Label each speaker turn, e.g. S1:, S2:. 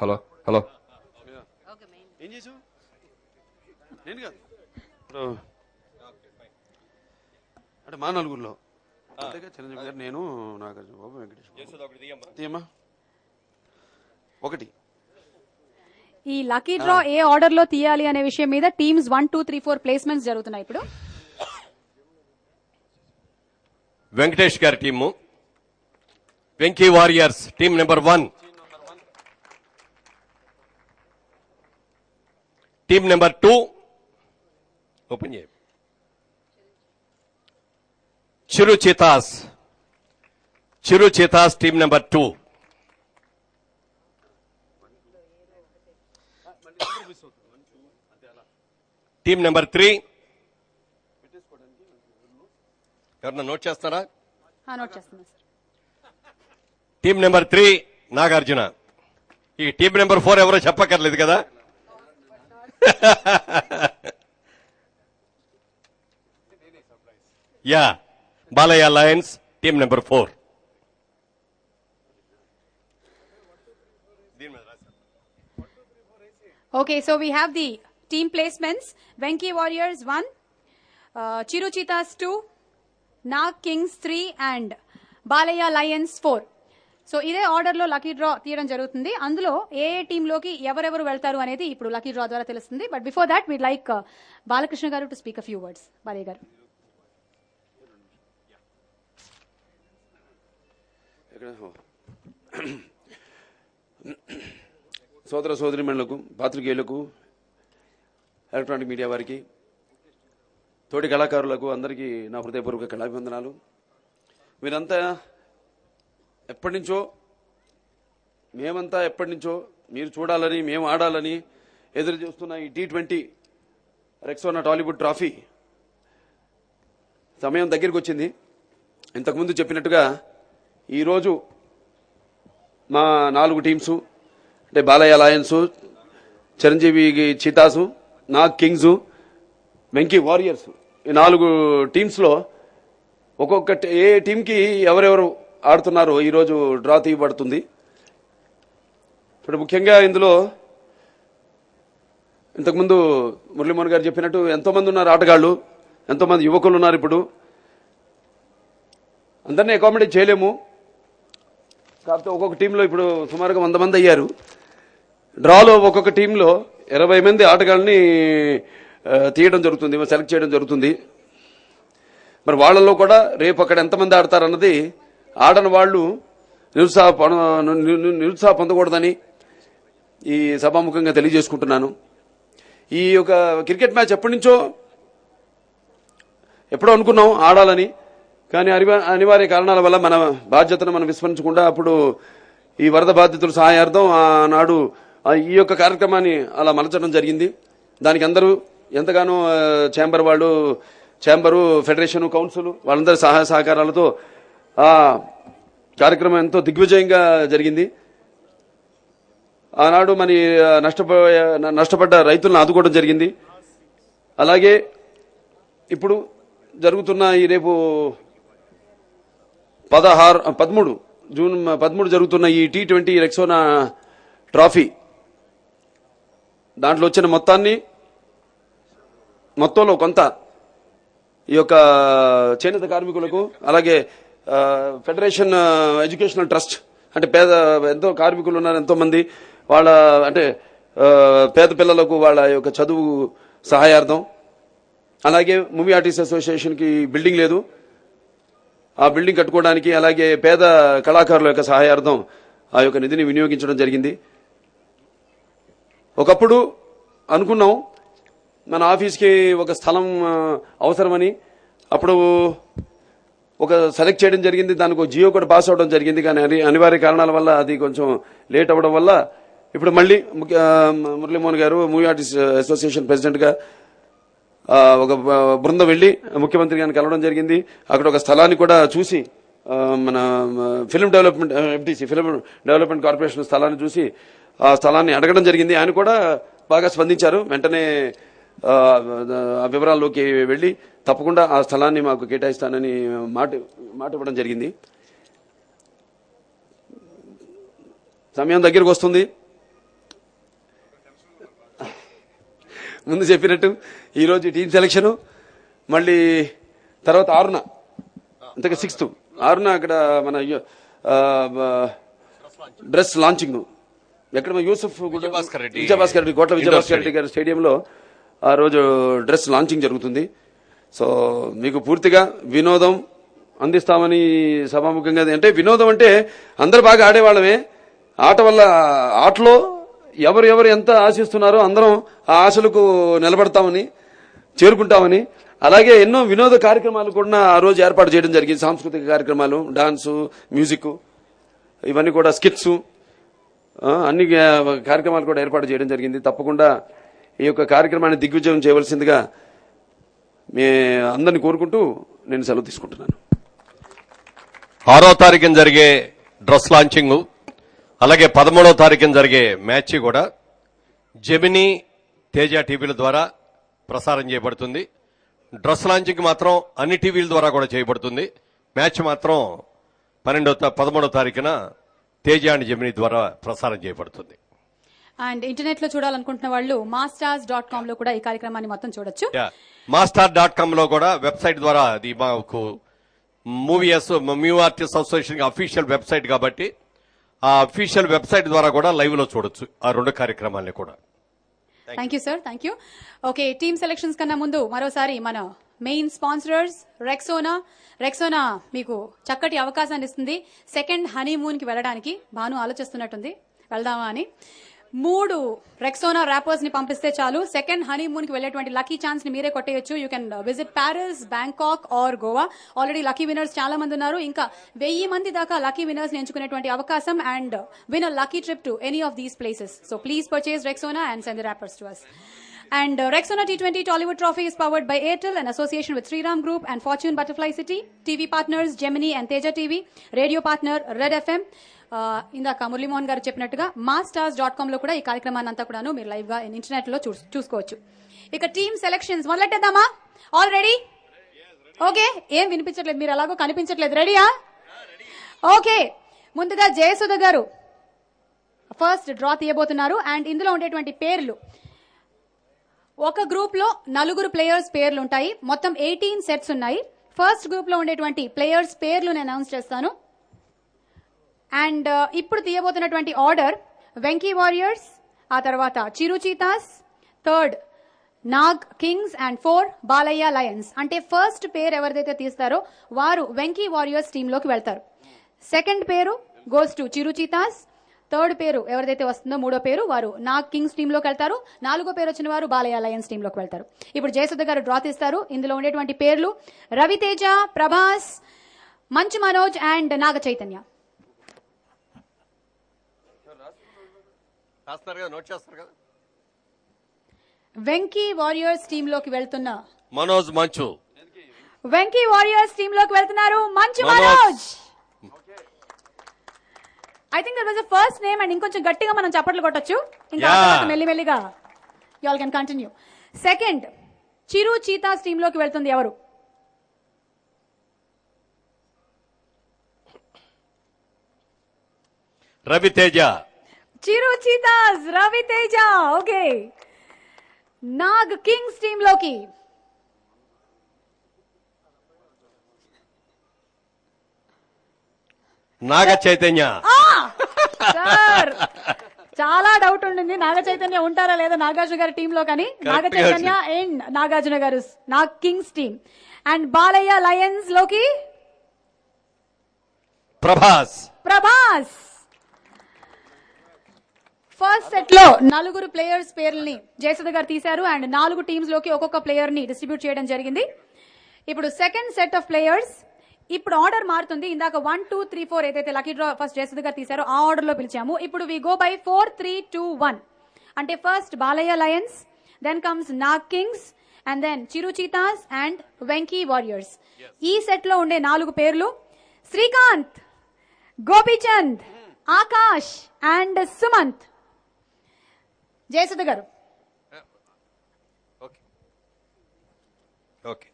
S1: Hello hello
S2: ఏం చేసావు? నేను కాదు అంటే మా నలుగురిలో అంతేగా చిరంజీవి గారు, నేను, నాగార్జున బాబు, వెంకటేష్. తీయమ్మా ఒకటి.
S3: ఈ లక్కీ డ్రా ఏ ఆర్డర్ లో తీయాలి అనే విషయం మీద టీమ్స్ 1, 2, 3, 4 ప్లేస్మెంట్స్ జరుగుతున్నాయి ఇప్పుడు.
S1: వెంకటేష్ గారి team Venky warriors team number 1, team number 2 open చేయ చిరు చితాస్ టీమ్ నెంబర్ 2, టీమ్ నెంబర్ 3 ఎవరన్నా నోట్ చేస్తారా?
S3: నోట్ చేస్తున్నా సార్.
S1: Team number 3 Nagarjuna. ఈ టీమ్ నెంబర్ 4 ఎవరో చెప్పక్కర్లేదు కదా. Yeah Balayya Lions team number 4.
S3: Okay, so we have the team placements. Venki Warriors 1, Chiru Cheetahs 2, Nag Kings 3 and Balaya Lions 4. So ఇదే order లో lucky draw తీయడం జరుగుతుంది. అందులో ఏ టీమ్ లోకి ఎవరెవరు వెళ్తారు అనేది ఇప్పుడు లక్కీ డ్రా ద్వారా తెలుస్తుంది. But before that we'd like Balakrishna గారు to speak a few words. Balayya గారు.
S2: సోదర సోదరిమణులకు, పాత్రికేయులకు, ఎలక్ట్రానిక్ మీడియా వారికి, తోటి కళాకారులకు అందరికీ నా హృదయపూర్వక కళాభివందనాలు. మీరంతా మేమంతా ఎప్పటి నుంచో మీరు చూడాలని, మేము ఆడాలని ఎదురు చూస్తున్న ఈ T20 రెక్సోనా టాలీవుడ్ ట్రాఫీ సమయం దగ్గరికి వచ్చింది. ఇంతకుముందు చెప్పినట్టుగా ఈరోజు మా 4 టీమ్స్ అంటే Balayya lions, Chiranjeevi cheetahs, Nag kings, Venky warriors, ఈ 4 టీమ్స్లో ఒక్కొక్క ఏ టీంకి ఎవరెవరు ఆడుతున్నారో ఈరోజు డ్రా తీయబడుతుంది. ఇప్పుడు ముఖ్యంగా ఇందులో ఇంతకుముందు మురళీమోహన్ గారు చెప్పినట్టు ఎంతోమంది ఉన్నారు ఆటగాళ్లు, ఎంతోమంది యువకులు ఉన్నారు. ఇప్పుడు అందరినీ అకామిడేట్ చేయలేము. కాకపోతే ఒక్కొక్క టీంలో ఇప్పుడు సుమారుగా 100 మంది అయ్యారు. డ్రాలో ఒక్కొక్క టీంలో 20 మంది ఆటగాళ్ళని తీయడం జరుగుతుంది, సెలెక్ట్ చేయడం జరుగుతుంది. మరి వాళ్ళల్లో కూడా రేపు అక్కడ ఎంతమంది ఆడతారన్నది ఆడని వాళ్ళు నిరుత్సాహ పొందకూడదని ఈ సభాముఖంగా తెలియజేసుకుంటున్నాను. ఈ యొక్క క్రికెట్ మ్యాచ్ ఎప్పుడో అనుకున్నాం ఆడాలని, కానీ అనివార్య కారణాల వల్ల మన బాధ్యతను మనం విస్మరించకుండా అప్పుడు ఈ వరద బాధితుల సహాయార్థం ఆనాడు ఈ యొక్క కార్యక్రమాన్ని అలా మలచడం జరిగింది. దానికి అందరూ ఎంతగానో ఛాంబరు, ఫెడరేషన్, కౌన్సిల్ వాళ్ళందరి సహాయ సహకారాలతో ఆ కార్యక్రమం ఎంతో దిగ్విజయంగా జరిగింది. ఆనాడు మరి నష్టపడ్డ రైతులను ఆదుకోవడం జరిగింది. అలాగే ఇప్పుడు జరుగుతున్న ఈ రేపు 13 జూన్ 13 జరుగుతున్న ఈ T20 రెక్సోనా ట్రాఫీ దాంట్లో వచ్చిన మొత్తంలో కొంత ఈ యొక్క చేనేత కార్మికులకు, అలాగే ఫెడరేషన్ ఎడ్యుకేషనల్ ట్రస్ట్ అంటే ఎంతో కార్మికులు ఉన్నారు, ఎంతో మంది వాళ్ళ అంటే పేద పిల్లలకు వాళ్ళ యొక్క చదువు సహాయార్థం, అలాగే మూవీ ఆర్టిస్ట్ అసోసియేషన్కి బిల్డింగ్ లేదు, ఆ బిల్డింగ్ కట్టుకోవడానికి, అలాగే పేద కళాకారుల యొక్క సహాయార్థం ఆ యొక్క నిధిని వినియోగించడం జరిగింది. ఒకప్పుడు అనుకున్నాం మన ఆఫీస్కి ఒక స్థలం అవసరమని, అప్పుడు ఒక సెలెక్ట్ చేయడం జరిగింది, దానికి ఒక జియో కూడా పాస్ అవడం జరిగింది. కానీ అనివార్య కారణాల వల్ల అది కొంచెం లేట్ అవ్వడం వల్ల ఇప్పుడు మళ్ళీ మురళీమోహన్ గారు మూవీ ఆర్టిస్ట్ అసోసియేషన్ ప్రెసిడెంట్గా ఒక బృందం వెళ్లి ముఖ్యమంత్రి గారిని కలవడం జరిగింది. అక్కడ ఒక స్థలాన్ని కూడా చూసి మన ఫిల్మ్ డెవలప్మెంట్ కార్పొరేషన్ స్థలాన్ని చూసి ఆ స్థలాన్ని అడగడం జరిగింది. ఆయన కూడా బాగా స్పందించారు. వెంటనే ఆ వివరాల్లోకి వెళ్లి తప్పకుండా ఆ స్థలాన్ని మాకు కేటాయిస్తానని మాట ఇవ్వడం జరిగింది. సమయం దగ్గరికి వస్తుంది. ముందు చెప్పినట్టు ఈరోజు టీం సెలక్షన్, మళ్ళీ తర్వాత 6న ఇంతగా 6th 6న అక్కడ మన డ్రెస్ లాంచింగ్ ఎక్కడ యూసుఫ్
S1: విజయభాస్కర్ రెడ్డి
S2: కోట్ల విజయభాస్కర్ రెడ్డి గారి స్టేడియంలో ఆ రోజు డ్రెస్ లాంచింగ్ జరుగుతుంది. సో మీకు పూర్తిగా వినోదం అందిస్తామని సభాముఖంగా, అంటే వినోదం అంటే అందరు బాగా ఆడేవాళ్ళమే, ఆట వల్ల ఆటలో ఎవరు ఎంత ఆశిస్తున్నారో అందరం ఆ ఆశలకు నిలబడతామని, చేరుకుంటామని, అలాగే ఎన్నో వినోద కార్యక్రమాలు కూడా ఆ రోజు ఏర్పాటు చేయడం జరిగింది. సాంస్కృతిక కార్యక్రమాలు, డాన్సు, మ్యూజిక్, ఇవన్నీ కూడా స్కిట్స్, అన్ని కార్యక్రమాలు కూడా ఏర్పాటు చేయడం జరిగింది. తప్పకుండా ఈ యొక్క కార్యక్రమాన్ని దిగ్విజయం చేయవలసిందిగా మీ అందరిని కోరుకుంటూ నేను సెలవు తీసుకుంటున్నాను.
S1: 6వ తారీఖున జరిగే డ్రెస్ లాంచింగ్, అలాగే 13వ తారీఖున జరిగే మ్యాచ్ కూడా జెమినీ, తేజ టీవీల ద్వారా ప్రసారం చేయబడుతుంది. డ్రెస్ లాంచింగ్ మాత్రం అన్ని టీవీల ద్వారా కూడా చేయబడుతుంది. మ్యాచ్ మాత్రం 13వ తారీఖున తేజ అండ్ జెమినీ ద్వారా ప్రసారం చేయబడుతుంది.
S3: అండ్ ఇంటర్నెట్ లో చూడాలనుకుంటున్న వాళ్ళు masters.com లో కూడా ఈ కార్యక్రమాన్ని మొత్తం చూడొచ్చు.
S1: master.com లో కూడా వెబ్సైట్ ద్వారా, అది మాకు movie artist association official website కాబట్టి ఆ అఫీషియల్ వెబ్సైట్ ద్వారా కూడా లైవ్ లో చూడొచ్చు ఆ 2 కార్యక్రమాలని కూడా.
S3: Thank you sir, thank you. Okay, team selections కన్నా ముందు మరోసారి మన మెయిన్ స్పాన్సరర్స్ రెక్సోనా మీకు చక్కటి అవకాశాన్ని ఇస్తుంది. సెకండ్ హనీమూన్ కి వెళ్ళడానికి భాను ఆలోచిస్తున్నట్టుంది, వెళ్దామా అని. 3 రెక్సోనా ర్యాపర్స్ ని పంపిస్తే చాలు, సెకండ్ హనీమూన్ కి వెళ్ళేటువంటి లక్కీ ఛాన్స్ ని మీరే కొట్టేయచ్చు. You can visit Paris, Bangkok or Goa. Already lucky winners చాలా మంది ఉన్నారు. ఇంకా 1000 మంది దాకా లక్కీ విన్నర్స్ ని ఎంచుకునేటువంటి అవకాశం, and win a lucky trip to any of these places. So please purchase Rexona and send the rappers to us. And Rexona T20 Tollywood Trophy is powered by Airtel in association with Sriram Group and Fortune Butterfly City. TV partners Gemini and Teja TV. Radio partner Red FM. ఇందాక మురళీమోహన్ గారు చెప్పినట్టుగా masters.com లో కూడా ఈ కార్యక్రమాన్ని అంతా కూడాను మీరు లైవ్ గా ఇంటర్నెట్ లో చూసుకోవచ్చు. ఇక టీమ్ సెలక్షన్స్ మొదలెట్టేద్దామా? All ready? ఓకే, ఏం వినిపించట్లేదు, మీరు ఎలాగో కనిపించట్లేదు. రెడీయా? ఓకే, ముందుగా జయసుధ గారు ఫస్ట్ డ్రా తీయబోతున్నారు. అండ్ ఇందులో ఉండేటువంటి పేర్లు, ఒక గ్రూప్ లో 4 ప్లేయర్స్ పేర్లు ఉంటాయి. మొత్తం 18 సెట్స్ ఉన్నాయి. ఫస్ట్ గ్రూప్ లో ఉండేటువంటి ప్లేయర్స్ పేర్లు నేను అనౌన్స్ చేస్తాను. అండ్ ఇప్పుడు తీయబోతున్నటువంటి ఆర్డర్ వెంకీ వారియర్స్, ఆ తర్వాత చిరుచీతాస్, 3rd Nag kings and 4 Balayya Lions. అంటే ఫస్ట్ పేరు ఎవరిదైతే తీస్తారో వారు వెంకీ వారియర్స్ టీమ్ లోకి వెళ్తారు. సెకండ్ పేరు గోస్ టు చిరుచీతాస్, 3rd పేరు ఎవరిదైతే వస్తుందో 3వ పేరు వారు నాగ్ కింగ్స్ టీమ్ లోకి వెళ్తారు. 4వ పేరు వచ్చిన వారు బాలయ్య లయన్స్ టీమ్ లోకి వెళ్తారు. ఇప్పుడు జయసుధ గారు డ్రా తీస్తారు. ఇందులో ఉండేటువంటి పేర్లు Raviteja, Prabhas, Manchu Manoj and Naga Chaitanya. Venky warriors team లోకి వెళ్తున్న
S1: మనోజ్ మంచు,
S3: వెంకీ వారియర్స్ టీమ్ లోకి వెళ్తున్నారు Manchu Manoj. I think that was the first name. And ఇంకొంచెం గట్టిగా మనం చప్పట్లు కొట్టొచ్చు. ఇంకా మెల్లిమెల్లిగా you all can continue. Second Chiru cheetahs team లోకి వెళ్తుంది ఎవరు?
S1: Ravi Teja.
S3: Chiru cheetahs, Ravi Teja. Okay, Nag kings team లోకి
S1: నాగ చైతన్య.
S3: సార్ చాలా డౌట్ ఉండింది నాగ చైతన్య ఉంటారా లేదా నాగార్జున గారి టీమ్ లో, కానీ నాగ చైతన్య అండ్ నాగార్జున గారు Nag kings team. And Balayya Lions లోకి
S1: ప్రభాస్.
S3: ఫస్ట్ సెట్ లో 4 ప్లేయర్స్ పేర్లని జయసుధ గారు తీశారు. అండ్ 4 టీమ్స్ లోకి ఒక్కొక్క ప్లేయర్ ని డిస్ట్రిబ్యూట్ చేయడం జరిగింది. ఇప్పుడు సెకండ్ సెట్ ఆఫ్ ప్లేయర్స్, ఇప్పుడు ఆర్డర్ మారుతుంది. ఇందాక 1, 2, 3, 4 ఏదైతే లక్కీ డ్రా ఫస్ట్ జయసుధ గారు తీశారో ఆ ఆర్డర్ లో పిలిచాము. ఇప్పుడు వి గో బై 4, 3, 2, 1. అంటే first Balayya lions, then comes Nag kings, and then Chiru cheetahs and Venky warriors. ఈ సెట్ లో ఉండే 4 పేర్లు శ్రీకాంత్, గోపీచంద్, ఆకాష్ అండ్ సుమంత్. జయసుధ గారు.
S1: ఓకే.